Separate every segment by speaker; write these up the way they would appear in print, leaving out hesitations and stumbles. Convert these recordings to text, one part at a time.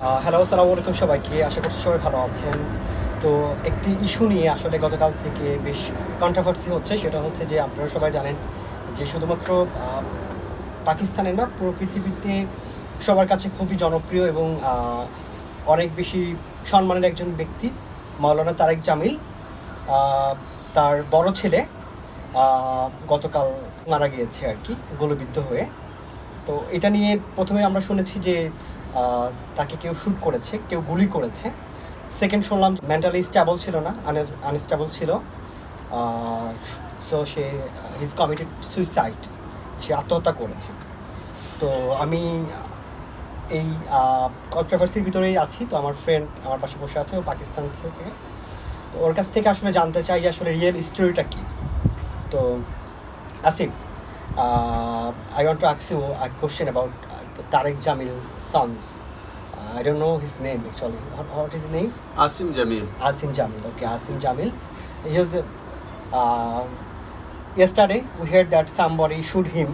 Speaker 1: Hello, আসসালামু আলাইকুম সবাইকে। আশা করছি সবাই ভালো আছেন। তো একটি ইস্যু নিয়ে আসলে গতকাল থেকে বেশ কন্ট্রোভার্সি হচ্ছে। সেটা হচ্ছে যে আপনারা সবাই জানেন যে শুধুমাত্র আ পাকিস্তানে না, পুরো পৃথিবীতে সবার কাছে খুবই জনপ্রিয় এবং অনেক বেশি সম্মানের একজন ব্যক্তি মাওলানা তারেক জামিল। আ তার বড় ছেলে আ গতকাল মারা গিয়েছে আরকি গুলিবিদ্ধ হয়ে। তো এটা নিয়ে ১ম এ আমরা শুনেছি যে আ তাকে কেউ শুট করেছে, কেউ গুলি করেছে। সেকেন্ড শুনলাম মেন্টালি স্টেবল ছিল না, আনস্টেবল ছিল। Uh so he is committed suicide. সে আত্মহত্যা করেছে। তো আমি এই আ কন্ট্রোভার্সির ভিতরেই আছি। তো আমার ফ্রেন্ড আমার পাশে বসে আছে, ও পাকিস্তান থেকে। তো ওর কাছ থেকে আসলে জানতে চাই যে আসলে রিয়েল স্টোরিটা কী? তো Asif, I want to ask you a question about Tariq Jamil's sons. I don't know his name actually. What is his name?
Speaker 2: Asim Jameel.
Speaker 1: Asim Jamil. Okay, Asim Jamil. He was uh, yesterday we heard that somebody shoot him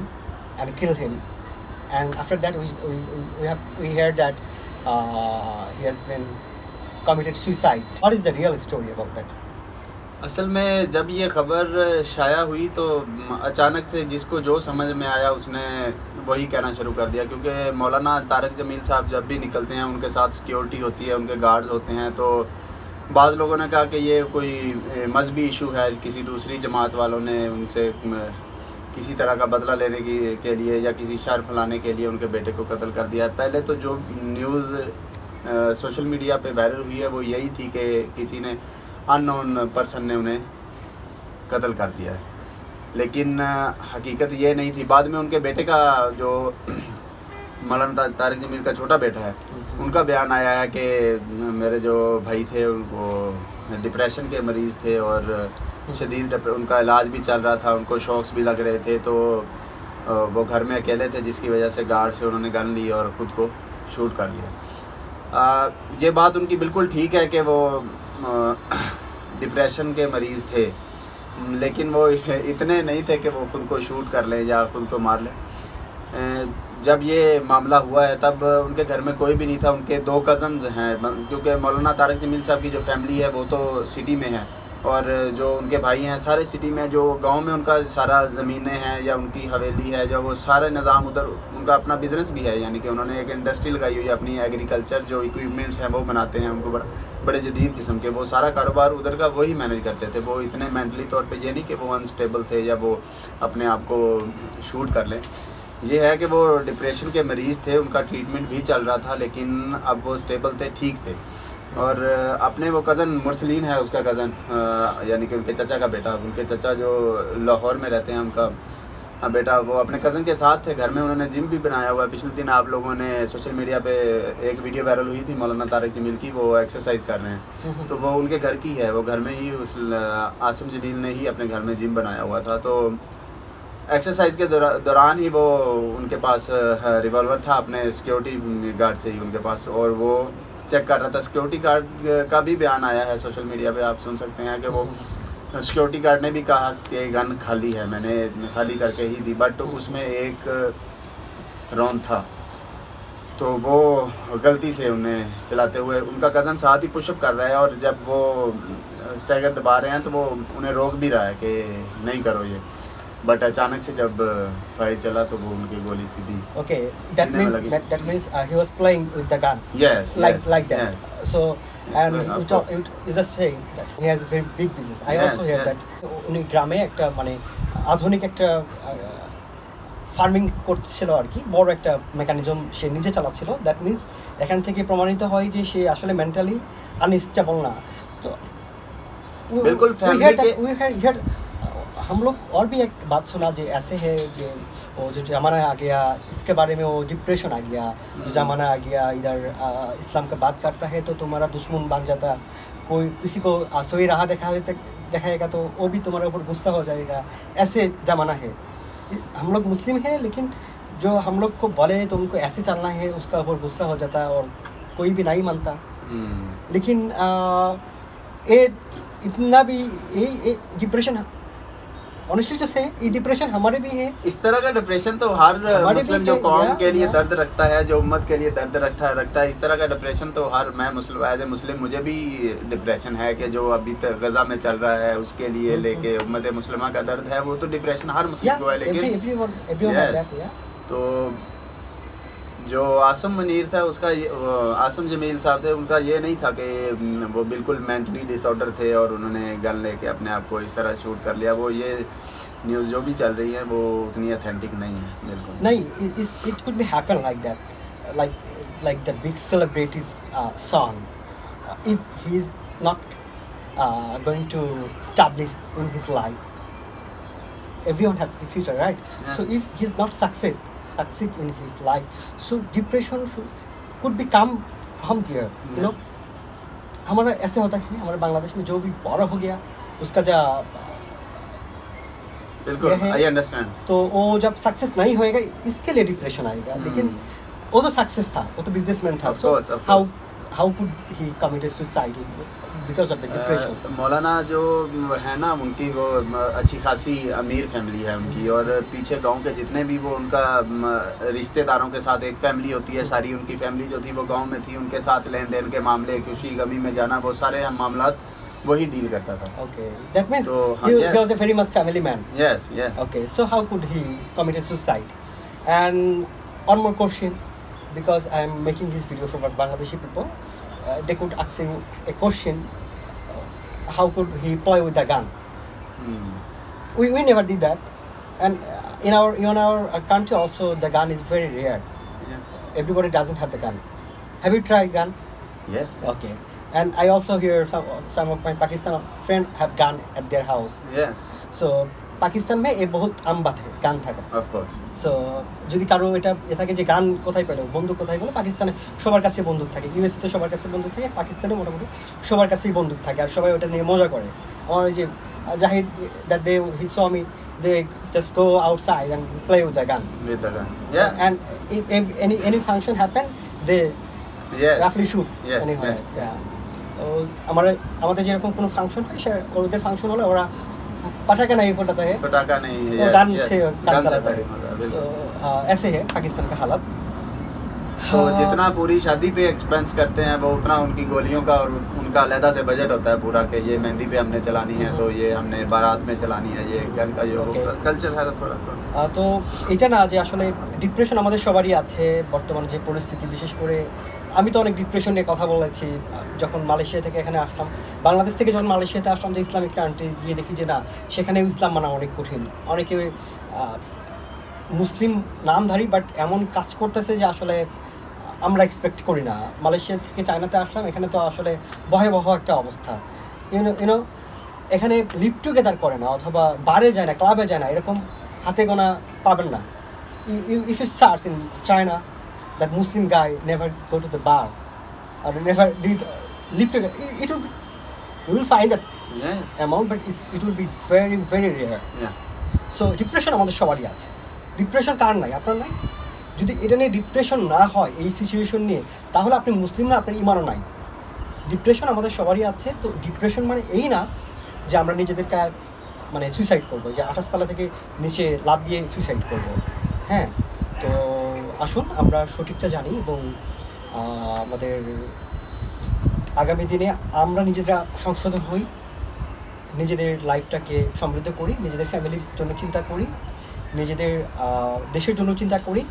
Speaker 1: and killed him, and after that we heard that he has been committed suicide. What is the real story about that?
Speaker 2: असल में जब ये खबर शाया हुई तो अचानक से जिसको जो समझ में आया उसने वही कहना शुरू कर दिया, क्योंकि मौलाना तारक जमील साहब जब भी निकलते हैं उनके साथ सिक्योरिटी होती है, उनके गार्ड्स होते हैं। तो बाज़ लोगों ने कहा कि ये कोई मजहबी इशू है, किसी दूसरी जमात वालों ने उनसे किसी तरह का बदला लेने के लिए या किसी शर फैलाने के लिए उनके बेटे को कत्ल कर दिया। पहले तो जो न्यूज़ सोशल मीडिया पे वायरल हुई है वो यही थी कि किसी ने अननोन पर्सन ने उन्हें कत्ल कर दिया है, लेकिन हकीकत ये नहीं थी। बाद में उनके बेटे का जो मौलाना तारिक जमील का छोटा बेटा है, उनका बयान आया है कि मेरे जो भाई थे उनको डिप्रेशन के मरीज़ थे और शदीद उनका इलाज भी चल रहा था, उनको शॉक्स भी लग रहे थे। तो वो घर में अकेले थे, जिसकी वजह से गार्ड से उन्होंने गन ली और ख़ुद को शूट कर लिया। ये बात उनकी बिल्कुल ठीक है कि वो डिप्रेशन के मरीज़ थे, लेकिन वो इतने नहीं थे कि वो ख़ुद को शूट कर लें या ख़ुद को मार लें। जब ये मामला हुआ है तब उनके घर में कोई भी नहीं था। उनके 2 कज़न्स हैं, क्योंकि मौलाना तारिक जमील साहब की जो फैमिली है वो तो सिटी में है और जो उनके भाई हैं सारे सिटी में। जो गांव में उनका सारा ज़मीनें हैं या उनकी हवेली है, जो वो सारा निज़ाम उधर, उनका अपना बिज़नेस भी है, यानी कि उन्होंने एक इंडस्ट्री लगाई हुई है अपनी, एग्रीकल्चर जो इक्विपमेंट्स हैं वो बनाते हैं, उनको बड़े जदीद किस्म के, वो सारा कारोबार उधर का वही मैनेज करते थे। वो इतने मेंटली तौर पे ये नहीं कि वो अनस्टेबल थे या वो अपने आप को शूट कर लें। ये है कि वो डिप्रेशन के मरीज़ थे, उनका ट्रीटमेंट भी चल रहा था, लेकिन अब वो स्टेबल थे, ठीक थे। और अपने वो कज़न मुरसलीन है, उसका कज़न यानी कि उनके चचा का बेटा, उनके चचा जो लाहौर में रहते हैं, उनका बेटा, वो अपने कज़न के साथ थे घर में। उन्होंने जिम भी बनाया हुआ है। पिछले दिन आप लोगों ने सोशल मीडिया पे एक वीडियो वायरल हुई थी मौलाना तारिक जमील की, वो एक्सरसाइज कर रहे हैं, तो वो उनके घर की है, वो घर में ही उस आसिम जमील ने ही अपने घर में जिम बनाया हुआ था। तो एक्सरसाइज के दौरान ही वो उनके पास रिवॉल्वर था अपने सिक्योरिटी गार्ड से ही उनके पास, और वो चेक कर रहा था। सिक्योरिटी गार्ड का भी बयान आया है सोशल मीडिया पे, आप सुन सकते हैं कि वो सिक्योरिटी गार्ड ने भी कहा कि गन खाली है, मैंने खाली करके ही दी, बट उसमें एक राउंड था, तो वो गलती से उन्हें चलाते हुए, उनका कज़न साथ ही पुशअप कर रहा है और जब वो स्टैगर दबा रहे हैं तो वो उन्हें रोक भी रहा है कि नहीं करो ये, बट अचानक से जब फायर चला तो वो उनकी गोली सीधी
Speaker 1: Okay, that means he was playing with the gun.
Speaker 2: Yes,
Speaker 1: like that.
Speaker 2: yes.
Speaker 1: So and
Speaker 2: Of
Speaker 1: you just saying that he has a very big business. I
Speaker 2: Yes,
Speaker 1: also hear
Speaker 2: yes.
Speaker 1: that উনি গ্রামে একটা মানে আধুনিক একটা farming করছিল আর কি, বড় একটা মেকানিজম সে নিজে চালাচ্ছিল। দ্যাট মিন্স এখান থেকে প্রমাণিত হয় যে সে আসলে মেন্টালি আনস্টেবল না। তো
Speaker 2: बिल्कुल
Speaker 1: we
Speaker 2: फैमिली
Speaker 1: heard
Speaker 2: के
Speaker 1: that, we heard हम लोग और भी एक बात सुना जो ऐसे है जो वो जो ज़माना आ गया इसके बारे में, वो डिप्रेशन आ गया, जो ज़माना आ गया इधर इस्लाम का बात करता है तो तुम्हारा दुश्मन बन जाता, कोई किसी को सही राह दिखाएगा तो वो भी तुम्हारे ऊपर गुस्सा हो जाएगा, ऐसे ज़माना है। हम लोग मुस्लिम हैं, लेकिन जो हम लोग को बोले तो उनको ऐसे चलना है, उसका ऊपर गुस्सा हो जाता है और कोई भी नहीं मानता। लेकिन ये इतना भी ये डिप्रेशन ऑनेस्टली जो से ये डिप्रेशन हमारे भी है.
Speaker 2: इस तरह का डिप्रेशन तो हर
Speaker 1: हमारे
Speaker 2: मुस्लिम
Speaker 1: भी
Speaker 2: जो
Speaker 1: है,
Speaker 2: कौम
Speaker 1: या,
Speaker 2: के लिए
Speaker 1: या.
Speaker 2: दर्द रखता है, जो उम्मत के लिए दर्द रखता है, इस तरह का डिप्रेशन तो हर, मैं मुस्लिम एज ए मुस्लिम मुझे भी डिप्रेशन है कि जो अभी तक गजा में चल रहा है उसके लिए लेके उम्मत मुस्लिमा का दर्द है, वो तो डिप्रेशन हर मुस्लिम को है. लेकिन
Speaker 1: everyone has that, yeah.
Speaker 2: तो जो आसम मुनीर था उसका आसम जमील साहब थे, उनका ये नहीं था कि वो बिल्कुल मेंटली डिसऑर्डर थे और उन्होंने गन लेके अपने आप को इस तरह शूट कर लिया. वो ये न्यूज़ जो भी चल रही है वो उतनी ऑथेंटिक नहीं है बिल्कुल
Speaker 1: नहीं. It could be happen like that, like the big celebrity's son, if he is not going to establish in his life. Everyone has the future, right?
Speaker 2: Yeah.
Speaker 1: So if he's not succeed in his life, so depression could be come from there, you know. हमारा ऐसे होता है हमारे बांग्लादेश में, जो भी बड़ा हो गया उसका जा
Speaker 2: बिल्कुल, आई अंडरस्टैंड.
Speaker 1: तो वो जब सक्सेस नहीं होएगा इसके लिए डिप्रेशन आएगा. लेकिन वो तो सक्सेस था, वो तो बिजनेसमैन था.
Speaker 2: Of
Speaker 1: so
Speaker 2: course, of
Speaker 1: how could he committed suicide because of the depression.
Speaker 2: मौलाना जो है ना, उनकी वो अच्छी खासी अमीर फैमिली है उनकी, और पीछे गांव के जितने भी वो उनका रिश्तेदारों के साथ एक फैमिली होती है सारी, उनकी फैमिली जो थी वो गांव में थी, उनके साथ लेन देन के मामले, खुशी गमी में जाना, वो सारे मामलात वही डील करता था.
Speaker 1: Okay, that means
Speaker 2: So,
Speaker 1: he
Speaker 2: yes.
Speaker 1: was a very much family man.
Speaker 2: Yes, yes.
Speaker 1: Okay, so how could he committed suicide? And one more question, because I am making this video for Bangladeshi people, they could ask you a question: how could he play with the gun?
Speaker 2: Hmm.
Speaker 1: We never did that, and in our country also the gun is very rare.
Speaker 2: Yeah.
Speaker 1: Everybody doesn't have the gun. Have you tried gun?
Speaker 2: Yes.
Speaker 1: Okay, and I also hear some of my Pakistan friend have gun at their house.
Speaker 2: Yes.
Speaker 1: So Pakistan মে এ বহুত আম বাত है গান থাকা.
Speaker 2: Of course.
Speaker 1: So যদি কারো এটা থাকে যে গান কোথায় পেলো, বন্দুক কোথায় পেলো, পাকিস্তানে সবার কাছে বন্দুক থাকে, ইউএসএ তে সবার কাছে বন্দুক থাকে, পাকিস্তানে মোটামুটি সবার কাছেই বন্দুক থাকে, আর সবাই ওটা নিয়ে মজা করে. আমার ওই যে Zahid, that they he saw me, they just go outside and play with the gun.
Speaker 2: With the gun. Yeah.
Speaker 1: And if any function happen, they
Speaker 2: Yes.
Speaker 1: roughly shoot
Speaker 2: Yes,
Speaker 1: anywhere.
Speaker 2: yes.
Speaker 1: Yeah. আমাদের যেরকম কোনো function হয়, সে ওদের function হলে ওরা पटाखा नहीं फटाता है,
Speaker 2: पटाखा नहीं है.
Speaker 1: वो
Speaker 2: Yes,
Speaker 1: गन
Speaker 2: yes.
Speaker 1: से
Speaker 2: गन
Speaker 1: गन
Speaker 2: से
Speaker 1: चलाता है.
Speaker 2: फायरिंग होगा,
Speaker 1: तो
Speaker 2: बिल्कुल.
Speaker 1: ऐसे है पाकिस्तान का हालत.
Speaker 2: तो जितना पूरी शादी पे एक्सपेंस करते हैं वो उतना उनकी गोलियों का और उनका अलहदा से बजट होता है पूरा, कि ये मेहंदी पे हमने चलानी है, तो ये हमने बारात में चलानी है, ये गन का ये
Speaker 1: Okay.
Speaker 2: कल्चर है थोड़ा थोड़ा.
Speaker 1: তো এটা না যে আসলে ডিপ্রেশন আমাদের সবারই আছে বর্তমানে যে পরিস্থিতি, বিশেষ করে আমি তো অনেক ডিপ্রেশন নিয়ে কথা বলেছি যখন মালয়েশিয়া থেকে এখানে আসলাম. বাংলাদেশ থেকে যখন মালয়েশিয়াতে আসলাম, যে ইসলামিক কান্ট্রি গিয়ে দেখি যে না, সেখানেও ইসলাম মানা অনেক কঠিন. অনেকে মুসলিম নামধারী বাট এমন কাজ করতেছে যে আসলে আমরা এক্সপেক্ট করি না. মালয়েশিয়া থেকে চায়নাতে আসলাম, এখানে তো আসলে ভয়াবহ একটা অবস্থা. ইউনো এখানে লিভ টুগেদার করে না, অথবা বারে যায় না, ক্লাবে যায় না, এরকম হাতে গোনা পাবেন না. If you search in China that Muslim guy never go to the bar or never did live together, it will be, you will find that
Speaker 2: Yes.
Speaker 1: amount, but it will be very very rare.
Speaker 2: Yeah.
Speaker 1: So depression আমাদের সবারই আছে. Depression কার নাই? আপনার নাই? যদি এটা নিয়ে depression না হয়, এই সিচুয়েশন নিয়ে, তাহলে আপনি মুসলিম না, আপনার ইমানও নাই. ডিপ্রেশন আমাদের সবারই আছে. তো ডিপ্রেশন মানে এই না যে আমরা নিজেদেরকে মানে সুইসাইড করবো, যে 28 তলা থেকে নিচে লাফ দিয়ে সুইসাইড করবো. হ্যাঁ, তো আসুন আমরা সঠিকটা জানি এবং আমাদের আগামী দিনে আমরা নিজেরা সংশোধন হই, নিজেদের লাইফটাকে সমৃদ্ধ করি, নিজেদের ফ্যামিলির জন্য চিন্তা করি, নিজেদের দেশের জন্য চিন্তা করি,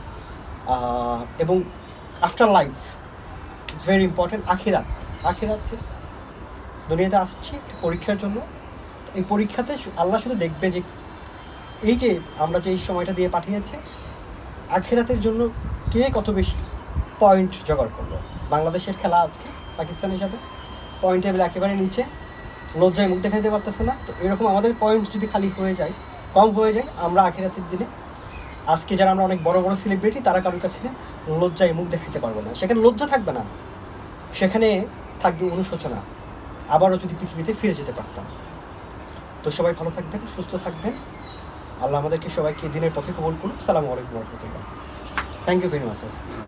Speaker 1: এবং after life is very important. আখিরাতকে দুনিয়াতে আসছে একটা পরীক্ষার জন্য. এই পরীক্ষাতে আল্লাহ শুধু দেখবে যে এই যে আমরা যে এই সময়টা দিয়ে পাঠিয়েছে, আখিরাতের জন্য কে কত বেশি পয়েন্ট জোগাড় করলো. বাংলাদেশের খেলা আজকে পাকিস্তানের সাথে, পয়েন্ট টেবিল একেবারে নিচে, লজ্জায় মুখ দেখাইতে পারতেছে না. তো এরকম আমাদের পয়েন্ট যদি খালি হয়ে যায়, কম হয়ে যায়, আমরা আখিরাতের দিনে আজকে যারা আমরা অনেক বড় বড় সেলিব্রিটি, তারা কারোর কাছে লজ্জায় মুখ দেখাতে পারবো না. সেখানে লজ্জা থাকবে না, সেখানে থাকবে অনুশোচনা. আবারও যদি পৃথিবীতে ফিরে যেতে পারতাম. তো সবাই ভালো থাকবেন, সুস্থ থাকবেন. আল্লাহ আমাদেরকে সবাইকে দিনের পথে কবুল করুন. আসসালামু আলাইকুম ওয়া রাহমাতুল্লাহ. Thank you very much.